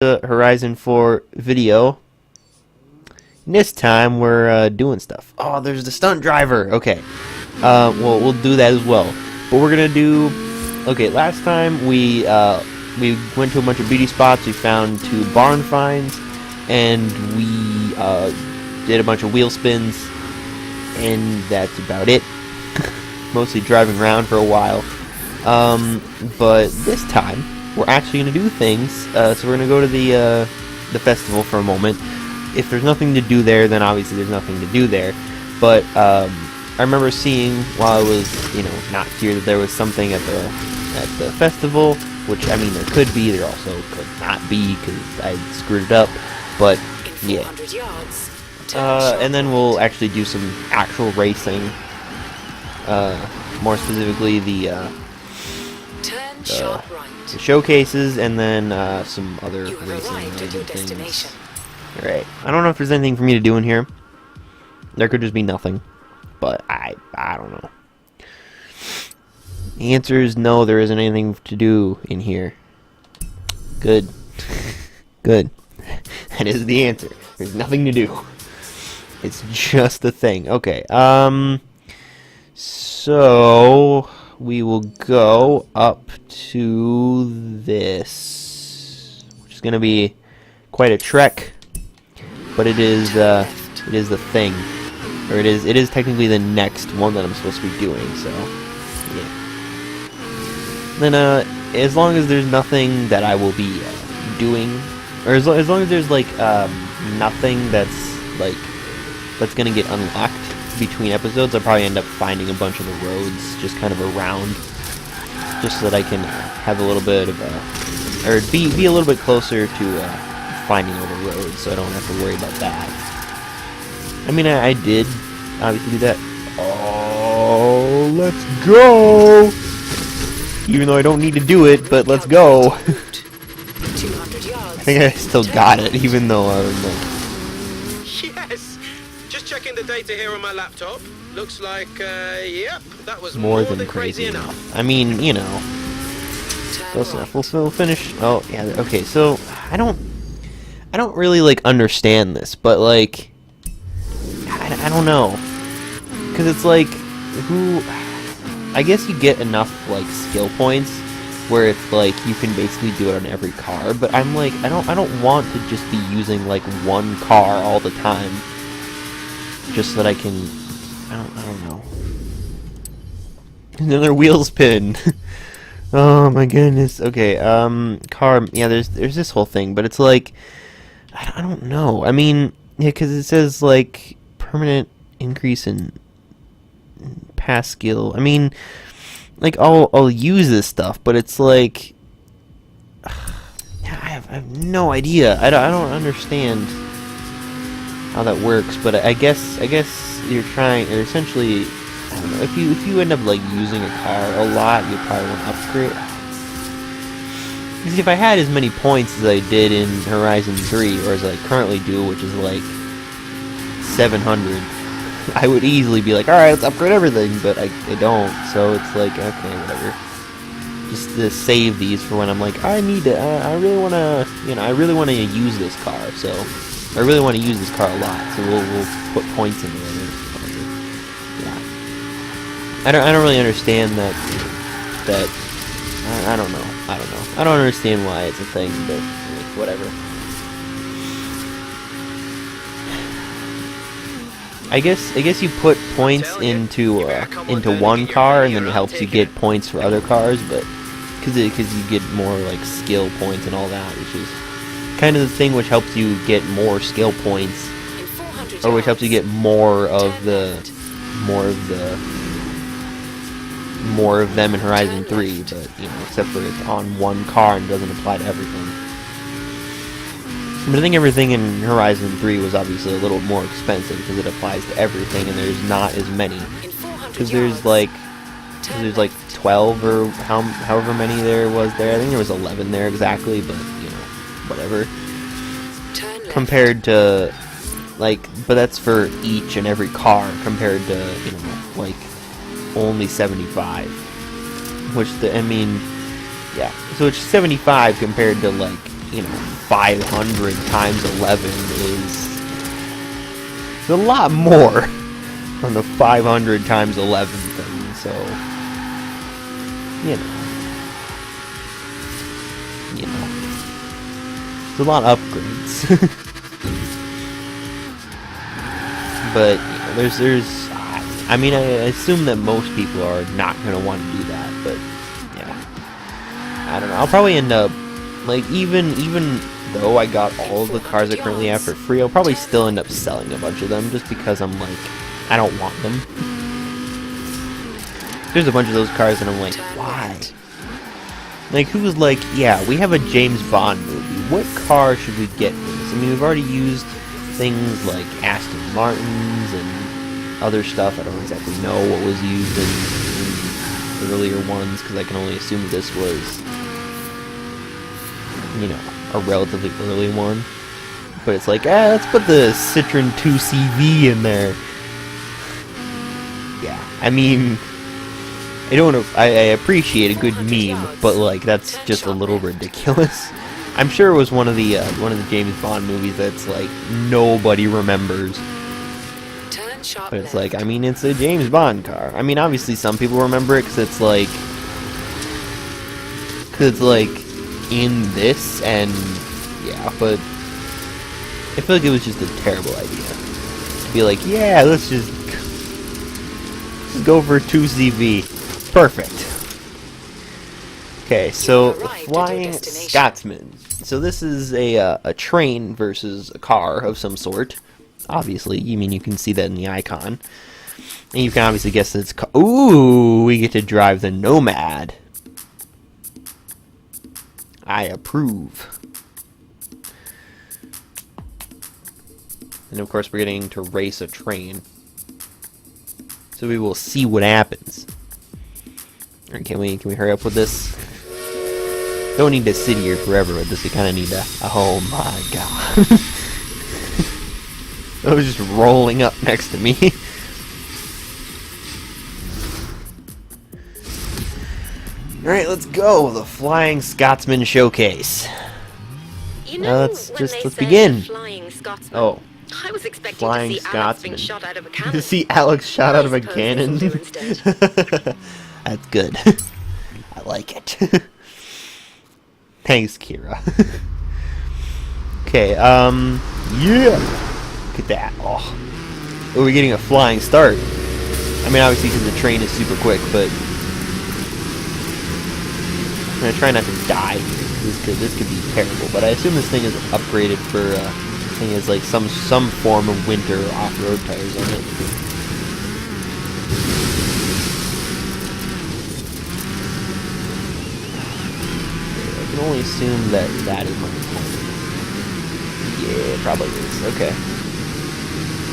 the Horizon 4 video. And this time we're doing stuff. Oh, there's the stunt driver. Okay. Well, we'll do that as well. But we're gonna do. Okay, last time we went to a bunch of beauty spots. We found 2 barn finds, and we did a bunch of wheel spins, and that's about it. Mostly driving around for a while. But this time we're actually gonna do things. So we're gonna go to the festival for a moment. If there's nothing to do there, then obviously there's nothing to do there. But I remember seeing while I was, not here, that there was something at the festival. Which, I mean, there could be. There also could not be because I screwed it up. But yeah. And then we'll actually do some actual racing. More specifically, the showcases, and then some other racing things. Alright, I don't know if there's anything for me to do in here. There could just be nothing, but I don't know. The answer is no, there isn't anything to do in here. Good. Good. That is the answer. There's nothing to do. It's just a thing. Okay, so we will go up to this, which is gonna be quite a trek, but it is the thing, or it is technically the next one that I'm supposed to be doing. So yeah. Then as long as there's nothing that I will be doing, or as long as there's like nothing that's gonna get unlocked between episodes, I'll probably end up finding a bunch of the roads just kind of around, just so that I can have a little bit of or be a little bit closer to finding all the roads, so I don't have to worry about that. I mean, I did obviously do that. Oh, let's go! Even though I don't need to do it, but let's go. I think I still got it, even though I was like... Yes! Just checking the data here on my laptop. Looks like, yep, that was more than crazy enough. I mean, close enough. We'll finish... Oh, yeah, okay, so, I don't really, like, understand this, but, like... I don't know. Because it's like, I guess you get enough, like, skill points where it's like you can basically do it on every car, but I'm like, I don't want to just be using like one car all the time just so that I can, I don't know. Another wheel spin. Oh my goodness. Okay, car, yeah, there's this whole thing, but it's like, I don't know. I mean, yeah, because it says like permanent increase in past skill. I mean, like, I'll use this stuff, but it's like, I have no idea. I don't understand how that works, but I guess you're trying, or essentially, I don't know, if you end up like using a car a lot, you probably want to upgrade. Because if I had as many points as I did in Horizon 3, or as I currently do, which is like 700, I would easily be like, alright, let's upgrade everything, but I don't, so it's like, okay, whatever. Just to save these for when I'm like, I need to, I really want to use this car, so, I really want to use this car a lot, so we'll put points into it, yeah. I don't really understand that, I don't know, I don't understand why it's a thing, but, like, whatever. I guess you put points into one car, and then it helps you get points for other cars, but because you get more like skill points and all that, which is kind of the thing which helps you get more skill points, or which helps you get more of them in Horizon 3, but except for it's on one car and doesn't apply to everything. But I think everything in Horizon 3 was obviously a little more expensive because it applies to everything, and there's not as many. Because there's like 12 or however many there was there. I think there was 11 there exactly, but whatever. Compared to but that's for each and every car compared to like only 75. Which I mean, yeah. So it's 75 compared to like you know, 500 times 11 is a lot more than the 500 times 11 thing, so, you know, it's a lot of upgrades. But, you know, there's, I mean, I assume that most people are not going to want to do that, but, yeah, I don't know, I'll probably end up, like, even though I got all of the cars I currently have for free, I'll probably still end up selling a bunch of them, just because I'm like, I don't want them. There's a bunch of those cars and I'm like, why? Like, who's like, yeah, we have a James Bond movie, what car should we get for this? I mean, we've already used things like Aston Martins and other stuff. I don't exactly know what was used in earlier ones, because I can only assume this was, you know, a relatively early one. But it's like, let's put the Citroen 2CV in there. Yeah, I mean, I appreciate a good meme, but like, that's just a little ridiculous. I'm sure it was one of the James Bond movies that's like nobody remembers. But it's like, I mean, it's a James Bond car. I mean, obviously some people remember it because it's like in this, and yeah, but I feel like it was just a terrible idea to be like, yeah, let's just go for 2CV. Perfect. Okay, so Flying Scotsman. So this is a train versus a car of some sort. Obviously, you mean you can see that in the icon, and you can obviously guess that it's. Ooh, we get to drive the Nomad. I approve. And of course, we're getting to race a train, so we will see what happens. All right, can we hurry up with this? Don't need to sit here forever with this. We kind of need to. Oh my god! It was just rolling up next to me. All right, let's go. The Flying Scotsman showcase. You know, let's let's begin. Flying Scotsman. Oh, I was expecting Flying to see Alex being Scotsman. shot out of a cannon. To see Alex shot out of a I suppose cannon. this'll do instead. That's good. I like it. Thanks, Kira. Okay, yeah. Look at that. Oh, we're getting a flying start. I mean, obviously because the train is super quick, but I'm gonna try not to die. This could be terrible, but I assume this thing is upgraded for. I think it's like some form of winter off-road tires on it. I can only assume that is my opponent. Yeah, it probably is. Okay.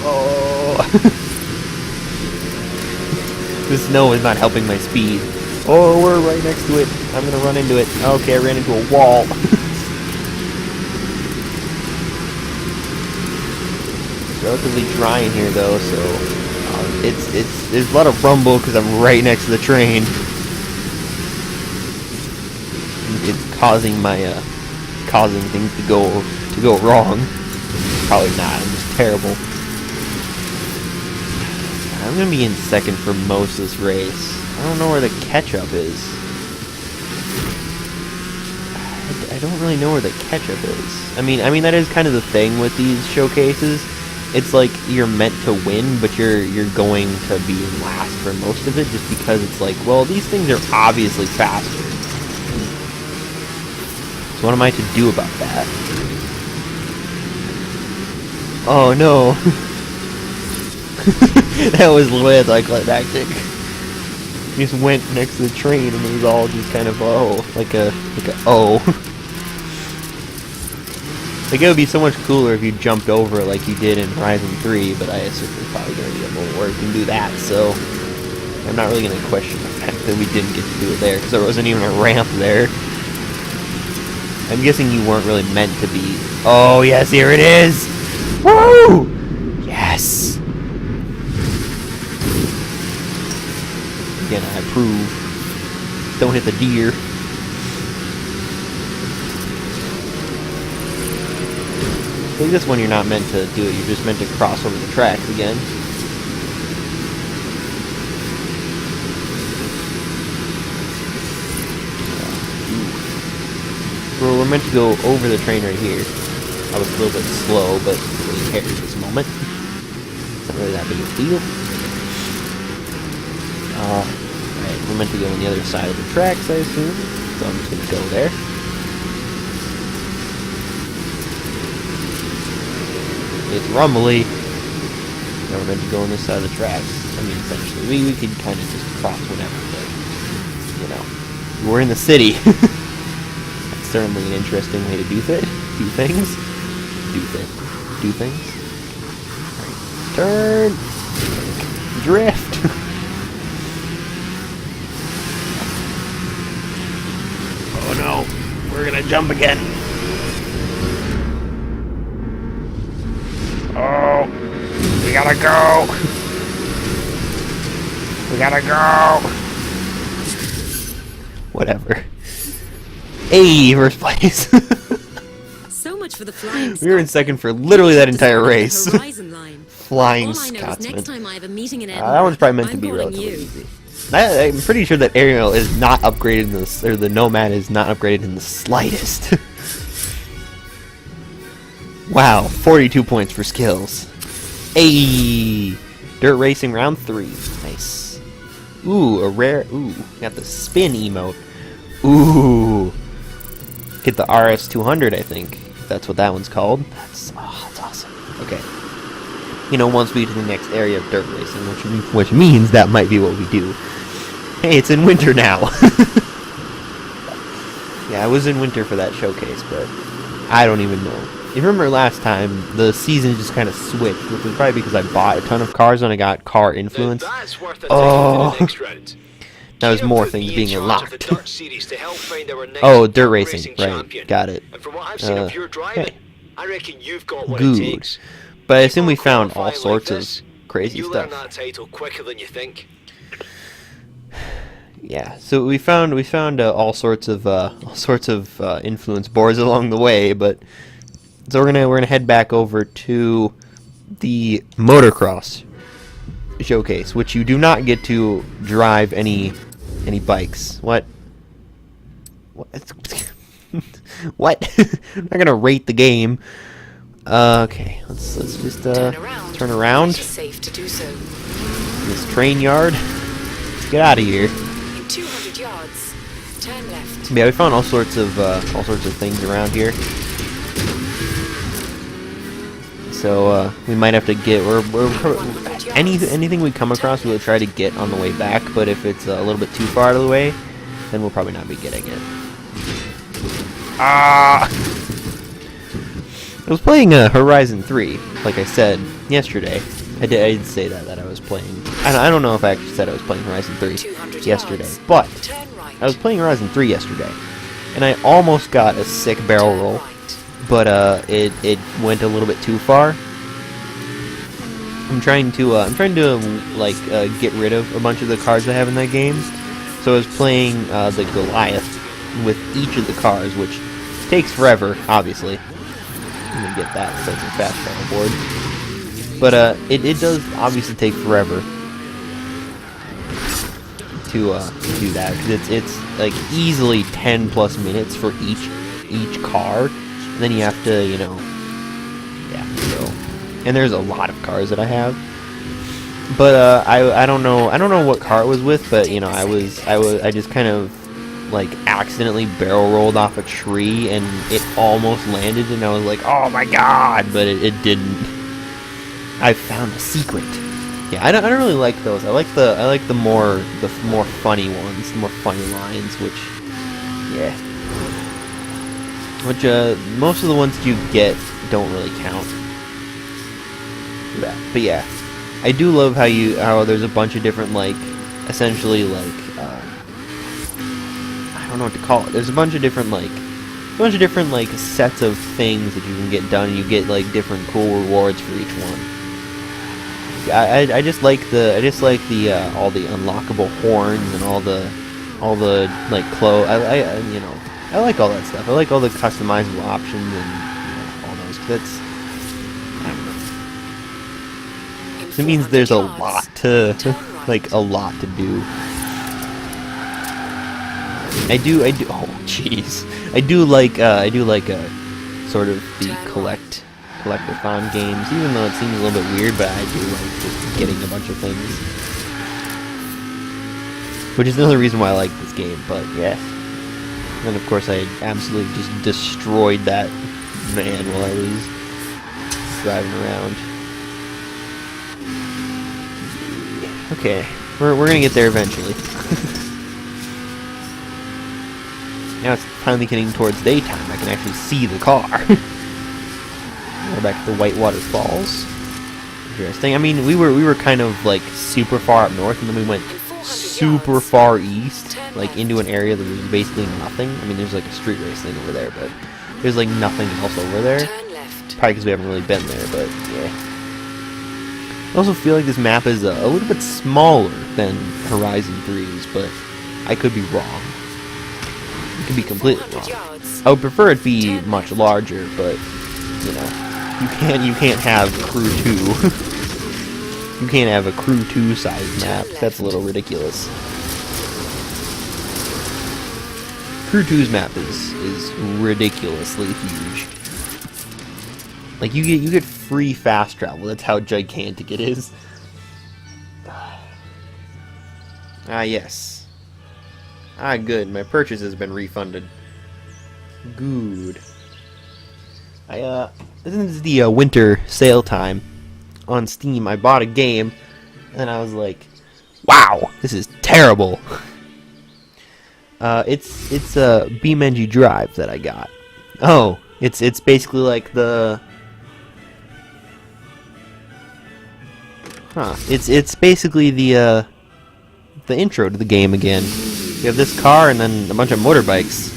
Oh. The snow is not helping my speed. Oh, we're right next to it. I'm gonna run into it. Okay, I ran into a wall. It's relatively dry in here though, so there's a lot of rumble because I'm right next to the train. It's causing things to go wrong. Probably not. I'm just terrible. I'm gonna be in second for most of this race. I don't know where the catch-up is. I don't really know where the catch-up is. I mean that is kind of the thing with these showcases. It's like you're meant to win, but you're going to be last for most of it, just because it's like, well, these things are obviously faster. So what am I to do about that? Oh no. That was the way anticlimactic. He just went next to the train and it was all just kind of like a Like, it would be so much cooler if you jumped over it like you did in Horizon 3, but I assume there's probably going to be a moment where you can do that, so I'm not really going to question the fact that we didn't get to do it there, because there wasn't even a ramp there. I'm guessing you weren't really meant to be... Oh, yes, here it is! Woo! Yes! Again, I approve. Don't hit the deer. I think this one you're not meant to do it, you're just meant to cross over the tracks again. We're meant to go over the train right here. I was a little bit slow, but really cares at this moment. It's not really that big of a deal. Alright, we're meant to go on the other side of the tracks, I assume. So I'm just gonna go there. It's rumbly. Now we're meant to go on this side of the tracks. I mean, essentially, we could kind of just cross whenever, but, you know, we're in the city. That's certainly an interesting way to do things. Do things. Alright, turn! Drift! Oh no, we're gonna jump again. Oh, we gotta go. We gotta go. Whatever. Hey, first place. So much for the flying. We were in second for literally that entire race. Flying All I know is Scotsman. next time I have a meeting in That one's probably meant to I'm be calling relatively you. easy. I'm pretty sure that Ariel is not upgraded in this, or the Nomad is not upgraded in the slightest. Wow, 42 points for skills. Hey, dirt racing round 3. Nice. Ooh, a rare. Ooh, got the spin emote. Ooh, get the RS200. I think that's what that one's called. That's awesome. Okay. You know, once we to the next area of dirt racing, which means that might be what we do. Hey, it's in winter now. Yeah, I was in winter for that showcase, but I don't even know. You remember last time, the season just kind of switched, which was probably because I bought a ton of cars and I got car influence. That's worth a Oh. ticket to the next round. Now there's Kieran more put things me being in charge of unlocked. the dirt series to help find our next Oh, dirt dirt racing, right, champion. got it. And from what I've seen of your driving, hey. I reckon you've got what Good. it takes. But I assume we Keep on found all qualifying sorts like of this, crazy you stuff. learn that title quicker than you think. Yeah, so we found all sorts of influence boards along the way, but so we're gonna head back over to the motocross showcase, which you do not get to drive any bikes. What? What? I'm not gonna rate the game. Okay, let's just turn around. Safe to do so. This train yard. Let's get out of here. In 200 yards, turn left. Yeah, we found all sorts of things around here. So we might have to get anything we come across, we'll try to get on the way back. But if it's a little bit too far out of the way, then we'll probably not be getting it. Ah! I was playing Horizon 3, like I said yesterday. I did say that I was playing. I don't know if I actually said I was playing Horizon 3 yesterday, but I was playing Horizon 3 yesterday, and I almost got a sick barrel roll, but it went a little bit too far. I'm trying to like get rid of a bunch of the cars I have in that game. So I was playing the Goliath with each of the cars, which takes forever, obviously. I'm gonna get that so it's a fast travel board. But it does obviously take forever to do that, because it's like easily 10 plus minutes for each car, and then you have to, you know, yeah. So, and there's a lot of cars that I have, but I don't know what car it was with, but you know, I just kind of like accidentally barrel rolled off a tree and it almost landed, and I was like, oh my god, but it didn't. I found a secret. Yeah, I don't really like those. I like the more funny ones, the more funny lines, which most of the ones you get don't really count. But yeah, I do love how there's a bunch of different, like, essentially, like, I don't know what to call it. There's a bunch of different sets of things that you can get done, and you get like different cool rewards for each one. I just like the all the unlockable horns and all the like clothes. I like all that stuff. I like all the customizable options and all those. It means there's a 400 lot yards. to, Turn right. like, a lot to do. Oh, jeez. I do like, sort of the Turn right. collectathon games, even though it seems a little bit weird, but I do like just getting a bunch of things. Which is another reason why I like this game, but yeah. And of course I absolutely just destroyed that man while I was driving around. Okay, we're gonna get there eventually. Now it's finally getting towards daytime. I can actually see the car. We're back at the Whitewater Falls. Interesting. I mean, we were kind of like super far up north, and then we went In 400 super yards. far east, Turn like left. into an area that was basically nothing. I mean, there's like a street race thing over there, but there's like nothing else over there. Turn left. Probably because we haven't really been there, but yeah. I also feel like this map is a little bit smaller than Horizon 3's, but I could be wrong. It could be completely 400 wrong. yards. I would prefer it be Turn much left. larger, but you know, you can't have Crew 2. You can't have a Crew 2 size map. That's a little ridiculous. Crew 2's map is ridiculously huge. Like you get free fast travel. That's how gigantic it is. Ah yes. Ah good. My purchase has been refunded. Good. This is the winter sale time on Steam. I bought a game, and I was like, "Wow, this is terrible." It's BeamNG Drive that I got. Oh, it's basically like the. Huh. It's basically the intro to the game again. You have this car and then a bunch of motorbikes.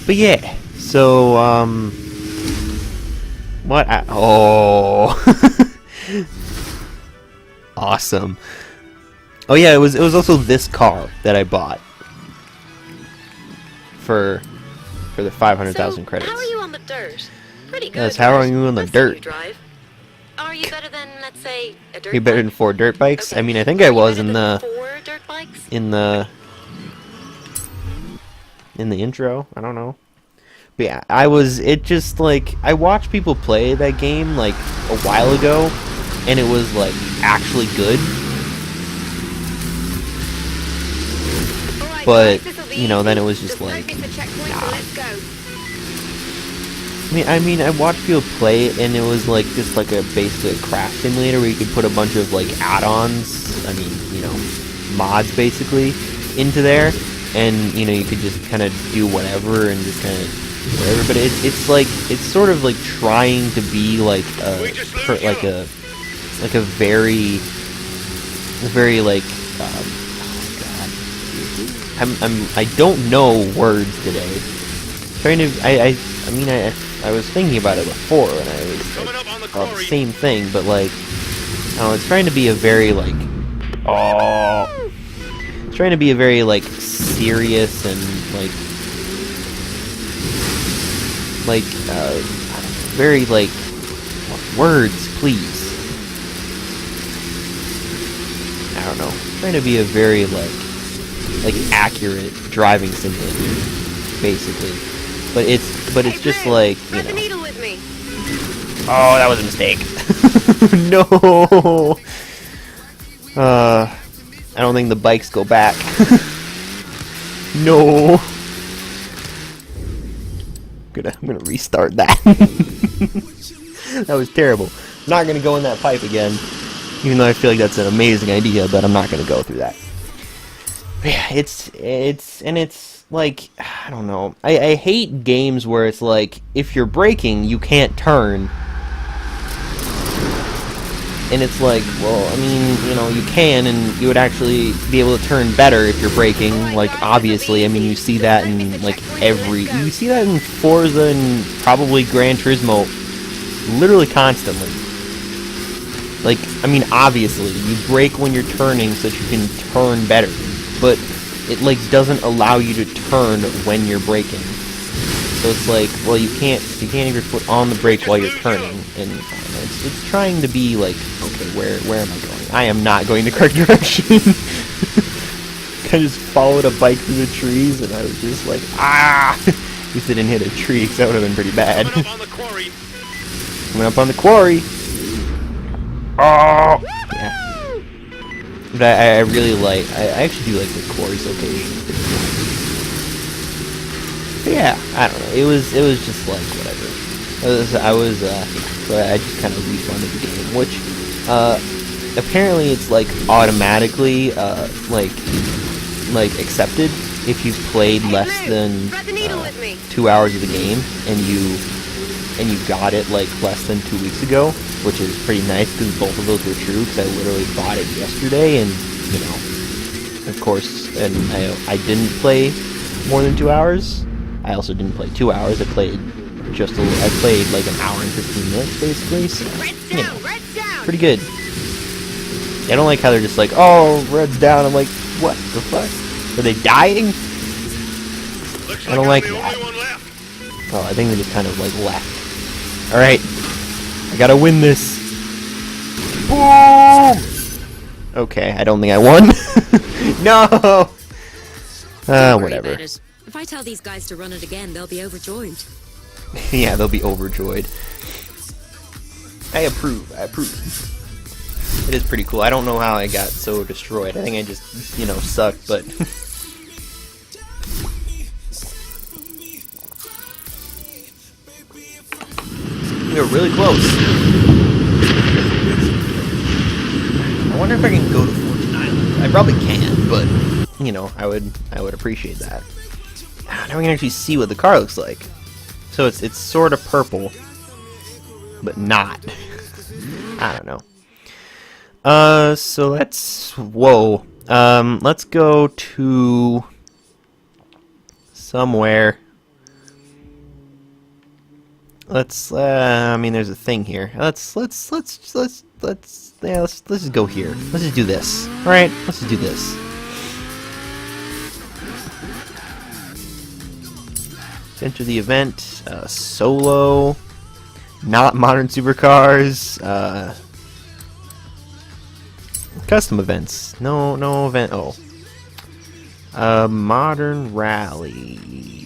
But yeah, so what? Oh, awesome. Oh yeah, it was also this car that I bought for the 500,000 credits. How are you on the dirt? Pretty good. Yes, how are right? you on the Let's see you dirt? drive. Are you better than, let's say, a dirt You better bike? than 4 dirt bikes? Okay. I mean, I think I Are you was better in than the 4 dirt bikes? in the intro. I don't know. But yeah, it just like I watched people play that game like a while ago, and it was like actually good. All right, But guys, this'll be you know, then it easy. was just Don't like, miss the checkpoint, so nah. let's go. I mean, I watched people play it, and it was like just like a basic crash simulator where you could put a bunch of like add-ons. I mean, you know, mods basically into there, and you know you could just kind of do whatever and just kind of whatever. But it's like it's sort of like trying to be like a very like oh god, I don't know words today. Trying to I mean I was thinking about it before, and I was Coming like, up on the oh, the quarry. same thing, but like, I don't know, it's trying to be a very like, it's trying to be a very like serious and very like words, please. I don't know, trying to be a very like accurate driving simulator, basically. But it's just Blue, like, you thread the know. needle with me. Oh, that was a mistake. No. I don't think the bikes go back. No. I'm gonna restart that. That was terrible. I'm not gonna go in that pipe again, even though I feel like that's an amazing idea. But I'm not gonna go through that. But yeah, it's like, I don't know. I hate games where it's like, if you're braking, you can't turn. And it's like, well, I mean, you know, you can, and you would actually be able to turn better if you're braking. Like, obviously, I mean, you see that in, like, you see that in Forza and probably Gran Turismo literally constantly. Like, I mean, obviously, you brake when you're turning so that you can turn better. But it like doesn't allow you to turn when you're braking. So it's like, well, you can't have your foot on the brake while you're turning, and it's trying to be like, okay, where am I going? I am not going the correct direction. I just followed a bike through the trees, and I was just like, ah! At least I didn't hit a tree, because that would have been pretty bad. Coming up on the quarry. Coming up on the quarry. Oh! Yeah. But I really like, I actually do like the quarry's location. But yeah, I don't know. It was just like whatever. So I just kind of refunded the game, which apparently it's like automatically like accepted if you've played less than 2 hours of the game and you got it like less than 2 weeks ago, which is pretty nice because both of those were true. Because I literally bought it yesterday, and you know, of course, and I didn't play more than 2 hours. I also didn't play 2 hours. I played like an hour and 15 minutes basically. So, you know, pretty good. I don't like how they're just like, oh, red's down. I'm like, what the fuck? Are they dying? Looks I don't like I'm the that. only one left. Oh, I think they just kind of like left. Alright. I gotta win this. Boom! Okay, I don't think I won. No! Don't worry Whatever. about it. If I tell these guys to run it again, they'll be overjoyed. Yeah, they'll be overjoyed. I approve. It is pretty cool. I don't know how I got so destroyed. I think I just, you know, sucked, but... We were really close. I wonder if I can go to Fortune Island. I probably can, but, you know, I would appreciate that. Now we can actually see what the car looks like. So it's sort of purple, but not. I don't know. So let's go to somewhere. I mean, there's a thing here. Let's just go here. Let's just do this. All right, let's just do this. Let's enter the event. Solo. Not modern supercars. Custom events. No event. Oh. Modern rally.